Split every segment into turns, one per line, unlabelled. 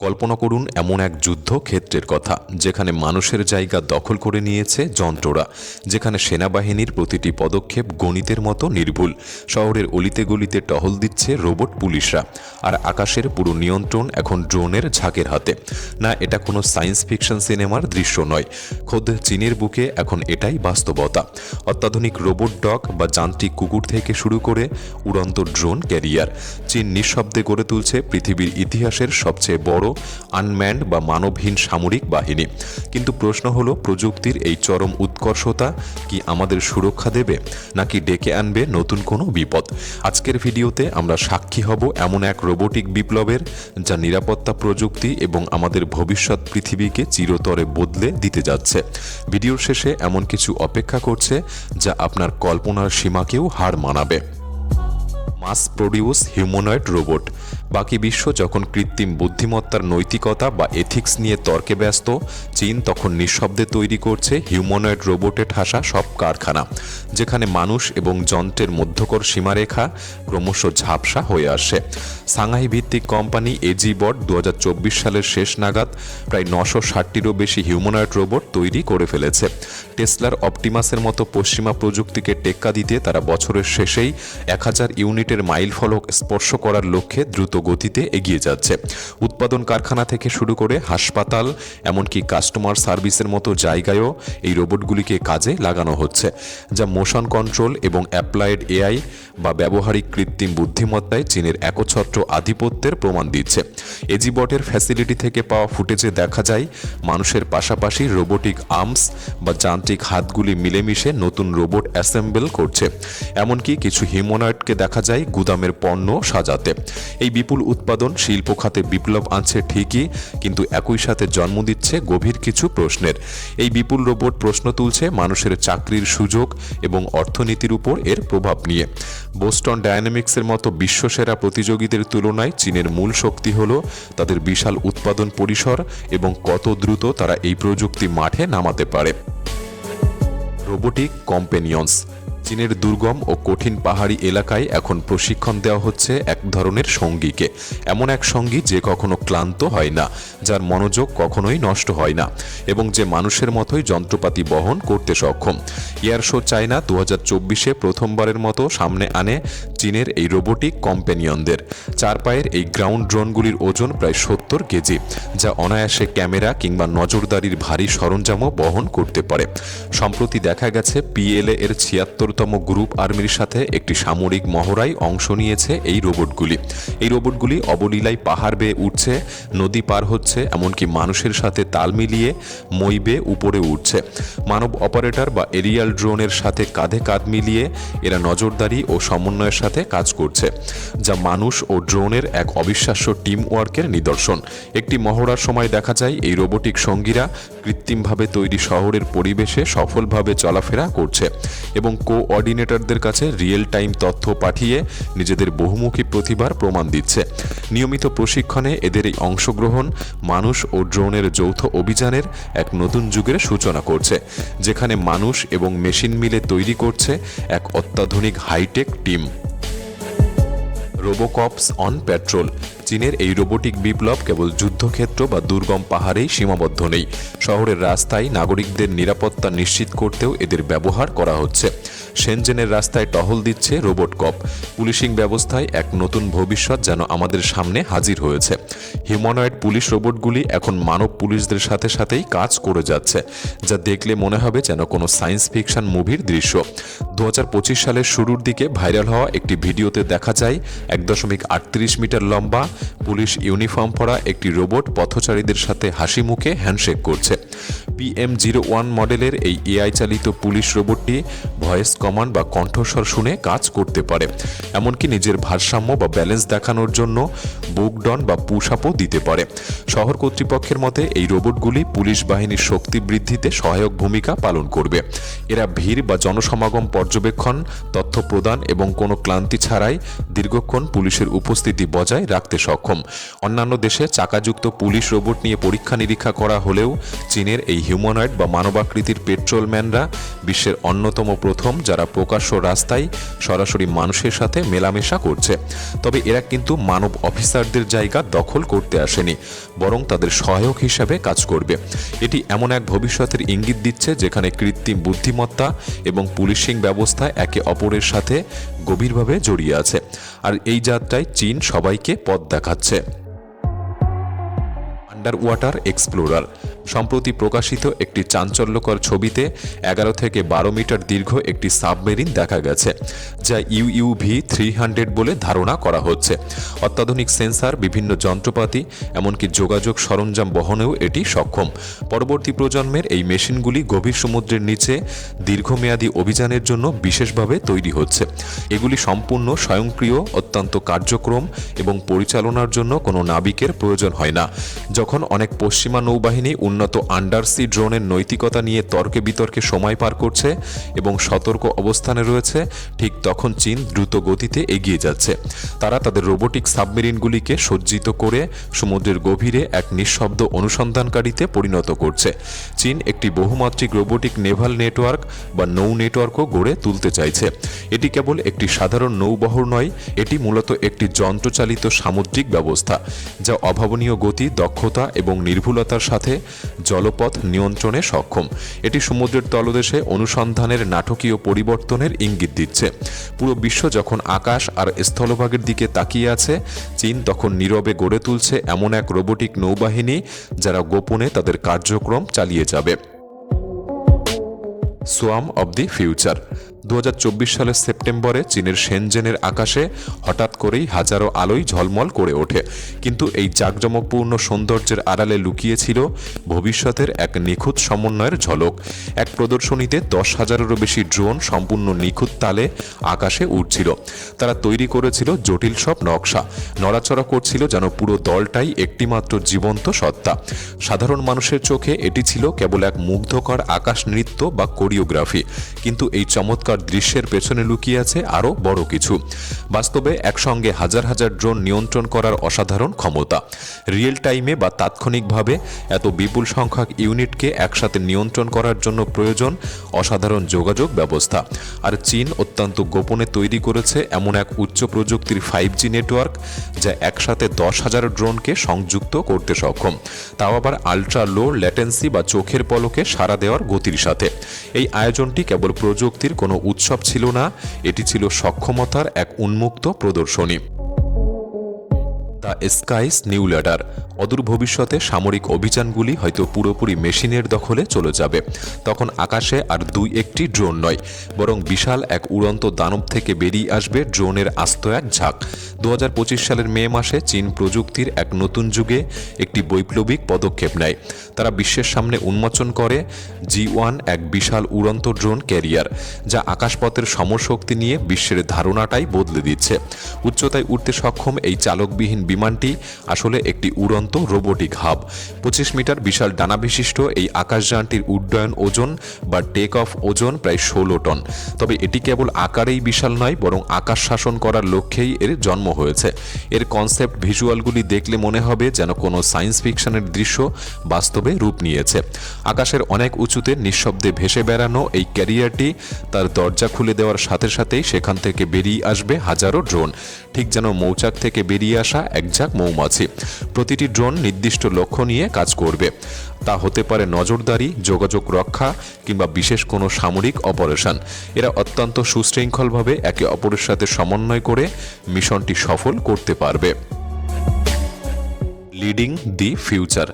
কল্পনা করুন এমন এক যুদ্ধক্ষেত্রের কথা যেখানে মানুষের জায়গা দখল করে নিয়েছে যন্ত্ররা, যেখানে সেনাবাহিনীর প্রতিটি পদক্ষেপ গণিতের মতো নির্ভুল। শহরের অলিতে গলিতে টহল দিচ্ছে রোবট পুলিশরা, আর আকাশের পুরো নিয়ন্ত্রণ এখন ড্রোনের ঝাঁকের হাতে। না, এটা কোনো সায়েন্স ফিকশন সিনেমার দৃশ্য নয়, খোদ চীনের বুকে এখন এটাই বাস্তবতা। অত্যাধুনিক রোবট ডগ বা যান্ত্রিক কুকুর থেকে শুরু করে উড়ন্ত ড্রোন ক্যারিয়ার, চীন নিঃশব্দে গড়ে তুলছে পৃথিবীর ইতিহাসের সবচেয়ে বড় আনম্যান্ড বা মানবহীন সামরিক বাহিনী। কিন্তু প্রশ্ন হলো, প্রযুক্তির এই চরম উৎকর্ষতা কি আমাদের সুরক্ষা দেবে, নাকি ডেকে আনবে নতুন কোনো বিপদ? আজকের ভিডিওতে আমরা সাক্ষী হব এমন এক রোবোটিক বিপ্লবের, যা নিরাপত্তা, প্রযুক্তি এবং আমাদের ভবিষ্যৎ পৃথিবীকে চিরতরে বদলে দিতে যাচ্ছে। ভিডিওর শেষে এমন কিছু অপেক্ষা করছে যা আপনার কল্পনার সীমাকেও হার মানাবে। Mass produce humanoid robot. বাকি বিশ্ব যখন কৃত্রিম বুদ্ধিমত্তার নৈতিকতা বা এথিক্স নিয়ে তর্কে ব্যস্ত, চীন তখন নিঃশব্দে তৈরি করছে হিউম্যানয়েড রোবটে ঠাসা সব কারখানা, যেখানে মানুষ এবং যন্ত্রের মধ্যকর সীমারেখা ক্রমশ ঝাপসা হয়ে আসে। সাংহাই ভিত্তিক কোম্পানি এজিবট 2024 সালের শেষ নাগাদ প্রায় 960টিরও বেশি হিউম্যানয়েড রোবট তৈরি করে ফেলেছে। টেসলার অপটিমাসের মতো পশ্চিমা প্রযুক্তিকে টেক্কা দিতে তারা বছরের শেষেই 1000 ইউনিটের মাইল ফলক স্পর্শ করার লক্ষ্যে দ্রুত গতিতে এগিয়ে যাচ্ছে। উৎপাদন কারখানা থেকে শুরু করে হাসপাতাল, এমনকি কাস্টমার সার্ভিসের মতো জায়গায়ও এই রোবটগুলিকে কাজে লাগানো হচ্ছে, যা মোশন কন্ট্রোল এবং অ্যাপ্লাইড এআই বা ব্যবহারিক কৃত্রিম বুদ্ধিমত্তায় চীনের একচ্ছত্র আধিপত্যের প্রমাণ দিচ্ছে। এজিবটের ফ্যাসিলিটি থেকে পাওয়া ফুটেজে দেখা যায় মানুষের পাশাপাশি রোবোটিক আর্মস বা যান্ত্রিক হাতগুলি মিলেমিশে নতুন রোবট অ্যাসেম্বল করছে। এমনকি কিছু হিউম্যানয়েডকে দেখা যায় গুদামের পণ্য সাজাতে। এই বিপুল উৎপাদন শিল্প খাতে বিপ্লব আনছে ঠিকই, কিন্তু একই সাথে জন্ম দিচ্ছে গভীর কিছু প্রশ্নের। এই বিপুল রোবট প্রশ্ন তুলছে মানুষের চাকরির সুযোগ এবং অর্থনীতির উপর এর প্রভাব নিয়ে। বোস্টন ডায়নামিক্সের মতো বিশ্বসেরা প্রতিযোগীদের তুলনায় চীনের মূল শক্তি হল তাদের বিশাল উৎপাদন পরিসর এবং কত দ্রুত তারা এই প্রযুক্তি মাঠে নামাতে পারে। Robotic companions. চীনের দুর্গম ও কঠিন পাহাড়ি এলাকায় এখন প্রশিক্ষণ দেওয়া হচ্ছে এক ধরনের সঙ্গীকে, এমন এক সঙ্গী যে কখনো ক্লান্ত হয় না, যার মনোযোগ কখনোই নষ্ট হয় না এবং যে মানুষের মতোই যন্ত্রপাতি বহন করতে সক্ষম। এয়ার শো চায়না 2024-এ প্রথমবারের মতো সামনে আনে চীনের এই রোবোটিক কম্পেনিয়নদের। 4 পায়ের এই গ্রাউন্ড ড্রোনগুলির ওজন প্রায় 70 কেজি, যা অনায়াসে ক্যামেরা কিংবা নজরদারির ভারী সরঞ্জামও বহন করতে পারে। সম্প্রতি দেখা গেছে পিএলএ এর 76তম গ্রুপ আর্মির সাথে একটি সামরিক মহড়ায় অংশ নিয়েছে এই রোবটগুলি। এই রোবটগুলি অবলীলায় পাহাড় বেয়ে উঠছে, নদী পার হচ্ছে, এমনকি মানুষের সাথে তাল মিলিয়ে মই বেয়ে উপরে উঠছে। মানব অপারেটর বা এরিয়াল ড্রোনের সাথে কাঁধে কাঁধ মিলিয়ে এরা নজরদারি ও সমন্বয়ের সাথে কাজ করছে, যা মানুষ ও ড্রোনের এক অবিশ্বাস্য টিম ওয়ার্কের নিদর্শন। একটি মহড়ার সময় দেখা যায় এই রোবোটিক সঙ্গীরা কৃত্রিমভাবে তৈরি শহরের পরিবেশে সফলভাবে চলাফেরা করছে এবং কোঅর্ডিনেটরদের কাছে রিয়েল টাইম তথ্য পাঠিয়ে নিজেদের বহুমুখী প্রতিভার প্রমাণ দিচ্ছে। নিয়মিত প্রশিক্ষণে এদের এই অংশগ্রহণ মানুষ ও ড্রোনের যৌথ অভিযানের এক নতুন যুগের সূচনা করছে, যেখানে মানুষ এবং মেশিন মিলে তৈরি করছে এক অত্যাধুনিক hi-tech team. Robocops on patrol. চীনের এই রোবোটিক বিপ্লব কেবল যুদ্ধক্ষেত্র বা দুর্গম পাহাড়েই সীমাবদ্ধ নেই। শহরের রাস্তায় নাগরিকদের নিরাপত্তা নিশ্চিত করতেও এদের ব্যবহার করা হচ্ছে। শেনজেনের রাস্তায় টহল দিচ্ছে রোবট কপ। পুলিশিং ব্যবস্থায় এক নতুন ভবিষ্যৎ যেন আমাদের সামনে হাজির হয়েছে। হিউম্যানয়েড পুলিশ রোবটগুলি এখন মানব পুলিশদের সাথে সাথেই কাজ করে যাচ্ছে, যা দেখলে মনে হবে যেন কোনো সায়েন্স ফিকশন মুভির দৃশ্য। 2025 সালের শুরুর দিকে ভাইরাল হওয়া একটি ভিডিওতে দেখা যায় 1.38 মিটার লম্বা পুলিশ ইউনিফর্ম পরা একটি রোবট পথচারীদের সাথে হাসি মুখে হ্যান্ডশেক করছে। PM01 মডেলের এই এআই চালিত পুলিশ রোবটটি ভয়েস কমান্ড বা কণ্ঠস্বর শুনে কাজ করতে পারে, এমনকি নিজের ভারসাম্য বা ব্যালেন্স দেখানোর জন্য বুকডন বা পুশ আপও দিতে পারে। শহর কর্তৃপক্ষের মতে এই রোবটগুলি পুলিশ বাহিনীর শক্তি বৃদ্ধিতে সহায়ক ভূমিকা পালন করবে। এরা ভিড় বা জনসমাগম পর্যবেক্ষণ, তথ্য প্রদান এবং কোনো ক্লান্তি ছাড়াই দীর্ঘক্ষণ পুলিশের উপস্থিতি বজায় রাখতে সক্ষম। অন্যান্য দেশে চাকাযুক্ত পুলিশ রোবট নিয়ে পরীক্ষা নিরীক্ষা করা হলেও চীনের এই হিউম্যানয়েড বা মানবাকৃতির পেট্রোলম্যানরা বিশ্বের অন্যতম প্রথম যারা প্রকাশ্য রাস্তায় সরাসরি মানুষের সাথে মেলামেশা করছে। তবে এরা কিন্তু মানব অফিসারদের জায়গা দখল করতে আসেনি, বরং তাদের সহায়ক হিসাবে কাজ করবে। এটি এমন এক ভবিষ্যতের ইঙ্গিত দিচ্ছে যেখানে কৃত্রিম বুদ্ধিমত্তা এবং পুলিশিং ব্যবস্থা একে অপরের সাথে গভীরভাবে জড়িয়ে আছে। আর এই যাত্রায় চীন সবাইকে পথ দেখাচ্ছে। Under water explorer. সম্প্রতি প্রকাশিত একটি চাঞ্চল্যকর ছবিতে 11 থেকে 12 মিটার দীর্ঘ একটি সাবমেরিন দেখা গেছে, যা UUV-300 বলে ধারণা করা হচ্ছে। অত্যাধুনিক সেন্সার, বিভিন্ন যন্ত্রপাতি, এমনকি যোগাযোগ সরঞ্জাম বহনেও এটি সক্ষম। পরবর্তী প্রজন্মের এই মেশিনগুলি গভীর সমুদ্রের নিচে দীর্ঘমেয়াদী অভিযানের জন্য বিশেষভাবে তৈরি হচ্ছে। এগুলি সম্পূর্ণ স্বয়ংক্রিয়, অত্যন্ত কার্যক্রম এবং পরিচালনার জন্য কোনো নাবিকের প্রয়োজন হয় না। যখন অনেক পশ্চিমা নৌবাহিনী উন্নত আন্ডারসি ড্রোনের নৈতিকতা নিয়ে তর্কে বিতর্কে সময় পার করছে এবং সতর্ক অবস্থানে রয়েছে, ঠিক তখন চীন দ্রুত গতিতে এগিয়ে যাচ্ছে। তারা তাদের রোবোটিক সাবমেরিনগুলিকে সজ্জিত করে সমুদ্রের গভীরে এক নিঃশব্দ অনুসন্ধানকারীতে পরিণত করছে। চীন একটি বহুমাত্রিক রোবোটিক নেভাল নেটওয়ার্ক বা নৌ নেটওয়ার্কও গড়ে তুলতে চাইছে। এটি কেবল একটি সাধারণ নৌবহর নয়, এটি মূলত একটি যন্ত্রচালিত সামুদ্রিক ব্যবস্থা, যা অভাবনীয় গতি, দক্ষতা এবং নির্ভুলতার সাথে জলপথ নিয়ন্ত্রণে সক্ষম। এটি সমুদ্রের তলদেশে অনুসন্ধানের নাটকীয় পরিবর্তনের ইঙ্গিত দিচ্ছে। পুরো বিশ্ব যখন আকাশ আর স্থলভাগের দিকে তাকিয়ে আছে, চীন তখন নীরবে গড়ে তুলছে এমন এক রোবোটিক নৌবাহিনী যারা গোপনে তাদের কার্যক্রম চালিয়ে যাবে। Swamp of the future. 2024 সালের সেপ্টেম্বরে চীনের শেনজেনের আকাশে হঠাৎ করেই হাজারো আলোয় ঝলমল করে ওঠে, কিন্তু এই জাঁকজমকপূর্ণ সৌন্দর্যের আড়ালে লুকিয়েছিল ভবিষ্যতের এক নিখুঁত সমন্বয়ের ঝলক। এক প্রদর্শনীতে 10,000-এরও বেশি ড্রোন সম্পূর্ণ নিখুঁত তালে আকাশে উড়ছিল। তারা তৈরি করেছিল জটিল সব নকশা, নড়াচড়া করছিল যেন পুরো দলটাই একটিমাত্র জীবন্ত সত্তা। সাধারণ মানুষের চোখে এটি ছিল কেবল এক মুগ্ধকর আকাশ নৃত্য বা কোরিওগ্রাফি, কিন্তু এই চমৎকার দৃশ্যের পেছনে লুকিয়ে আছে আরও বড় কিছু। বাস্তবে একসঙ্গে হাজার হাজার ড্রোন নিয়ন্ত্রণ করার অসাধারণ ক্ষমতা। রিয়েল টাইমে বা তাৎক্ষণিকভাবে এত বিপুল সংখ্যক ইউনিটকে একসাথে নিয়ন্ত্রণ করার জন্য প্রয়োজন অসাধারণ যোগাযোগ ব্যবস্থা। আর চীন অত্যন্ত গোপনে তৈরি করেছে এমন এক উচ্চ প্রযুক্তির 5G নেটওয়ার্ক, যা একসাথে 10,000 ড্রোনকে সংযুক্ত করতে সক্ষম, তাও আবার আলট্রা লো ল্যাটেন্সি বা চোখের পলকে সাড়া দেওয়ার গতির সাথে। এই আয়োজনটি কেবল প্রযুক্তির কোনো উৎসব ছিল না, এটি ছিল সক্ষমতার এক উন্মুক্ত প্রদর্শনী। The skies new ladder. অদূর ভবিষ্যতে সামরিক অভিযানগুলি হয়তো পুরোপুরি মেশিনের দখলে চলে যাবে। তখন আকাশে আর 2-1টি ড্রোন নয়, বরং বিশাল এক উড়ন্ত দানব থেকে বেরিয়ে আসবে ড্রোনের আস্ত এক ঝাঁক। 2025 সালের মে মাসে চীন প্রযুক্তির এক নতুন যুগে একটি বৈপ্লবিক পদক্ষেপ নেয়। তারা বিশ্বের সামনে উন্মোচন করে G1, এক বিশাল উড়ন্ত ড্রোন ক্যারিয়ার, যা আকাশপথের সমরশক্তি নিয়ে বিশ্বের ধারণাটাই বদলে দিচ্ছে। উচ্চতায় উঠতে সক্ষম এই চালকবিহীন বিমানটি আসলে একটি উড়ন্ত রোবোটিক হাব। 25 মিটার বিশাল ডানা বিশিষ্ট এই আকাশযানটির উড্ডয়ন ওজন বা টেক অফ ওজন প্রায় 16 টন। তবে এটি কেবল আকারেই বিশাল নয়, বরং আকাশ শাসন করার লক্ষ্যেই এর জন্ম হয়েছে। এর কনসেপ্ট ভিজুয়ালগুলি দেখলে মনে হবে যেন কোনো সায়েন্স ফিকশনের দৃশ্য বাস্তবে রূপ নিয়েছে। আকাশের অনেক উঁচুতে নিঃশব্দে ভেসে বেড়ানো এই ক্যারিয়ারটি তার দরজা খুলে দেওয়ার সাথে সাথেই সেখান থেকে বেরিয়ে আসবে হাজারো ড্রোন, ঠিক যেন মৌচাক থেকে বেরিয়ে আসা এক ঝাঁক মৌমাছি। প্রতিটি ড্রোন নির্দিষ্ট লক্ষ্য নিয়ে কাজ করবে। তা হতে পারে নজরদারি, যোগাযোগ রক্ষা কিংবা বিশেষ কোনো সামরিক অপারেশন। এরা অত্যন্ত সুশৃঙ্খলভাবে একে অপরের সাথে সমন্বয় করে মিশনটি সফল করতে পারবে। Leading the future.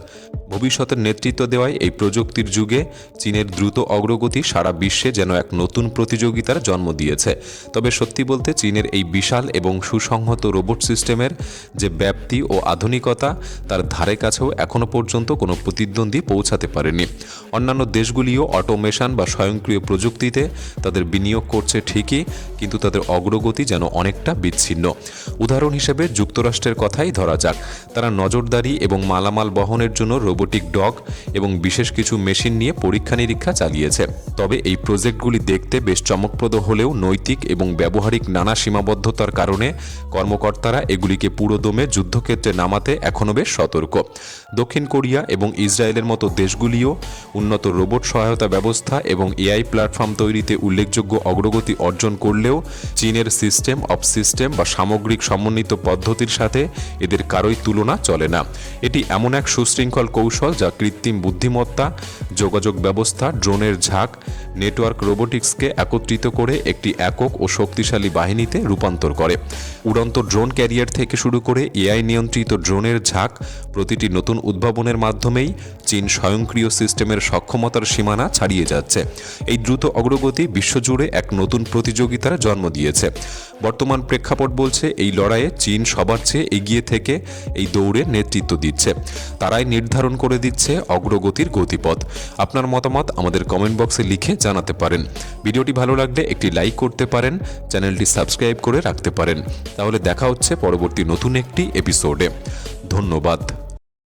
ভবিষ্যতের নেতৃত্ব দেওয়ায় এই প্রযুক্তির যুগে চীনের দ্রুত অগ্রগতি সারা বিশ্বে যেন এক নতুন প্রতিযোগিতার জন্ম দিয়েছে। তবে সত্যি বলতে চীনের এই বিশাল এবং সুসংহত রোবট সিস্টেমের যে ব্যাপ্তি ও আধুনিকতা, তার ধারে কাছেও এখনও পর্যন্ত কোনো প্রতিদ্বন্দ্বী পৌঁছাতে পারেনি। অন্যান্য দেশগুলিও অটোমেশন বা স্বয়ংক্রিয় প্রযুক্তিতে তাদের বিনিয়োগ করছে ঠিকই, কিন্তু তাদের অগ্রগতি যেন অনেকটা বিচ্ছিন্ন। উদাহরণ হিসেবে যুক্তরাষ্ট্রের কথাই ধরা যাক। তারা নজরদারি এবং মালামাল বহনের জন্য রোবোটিক ডগ এবং বিশেষ কিছু মেশিন নিয়ে পরীক্ষা নিরীক্ষা চালিয়েছে। তবে এই প্রজেক্টগুলি দেখতে বেশ চমকপ্রদ হলেও নৈতিক এবং ব্যবহারিক নানা সীমাবদ্ধতার কারণে কর্মকর্তারা এগুলিকে পুরোদমে যুদ্ধক্ষেত্রে নামাতে এখনও বেশ সতর্ক। দক্ষিণ কোরিয়া এবং ইসরায়েলের মতো দেশগুলিও উন্নত রোবট সহায়তা ব্যবস্থা এবং এআই প্ল্যাটফর্ম তৈরিতে উল্লেখযোগ্য অগ্রগতি অর্জন করলেও চীনের সিস্টেম অফ সিস্টেম বা সামগ্রিক সমন্বিত পদ্ধতির সাথে এদের কারোই তুলনা চলে না। এটি এমন এক সুশৃঙ্খল কৌশল যা কৃত্রিম বুদ্ধিমত্তা, যোগাযোগ ব্যবস্থা, ড্রোনের ঝাঁক, নেটওয়ার্ক রোবোটিক্সকে একত্রিত করে একটি একক ও শক্তিশালী বাহিনীতে রূপান্তর করে। উড়ন্ত ড্রোন ক্যারিয়ার থেকে শুরু করে এআই নিয়ন্ত্রিত ড্রোনের ঝাঁক, প্রতিটি নতুন উদ্ভাবনের মাধ্যমেই চীন স্বয়ংক্রিয় সিস্টেমের সক্ষমতার সীমানা ছাড়িয়ে যাচ্ছে। এই দ্রুত অগ্রগতি বিশ্বজুড়ে এক নতুন প্রতিযোগিতার জন্ম দিয়েছে। বর্তমান প্রেক্ষাপট বলছে এই লড়াইয়ে চীন সবার চেয়ে এগিয়ে থেকে এই দৌড়ে নেতৃত্ব দিচ্ছে। তারাই নির্ধারণ করে দিচ্ছে অগ্রগতির গতিপথ। আপনার মতামত আমাদের কমেন্ট বক্সে লিখে জানাতে পারেন। ভিডিওটি ভালো লাগলে একটি লাইক করতে পারেন, চ্যানেলটি সাবস্ক্রাইব করে রাখতে পারেন। তাহলে দেখা হচ্ছে পরবর্তী নতুন একটি এপিসোডে। ধন্যবাদ।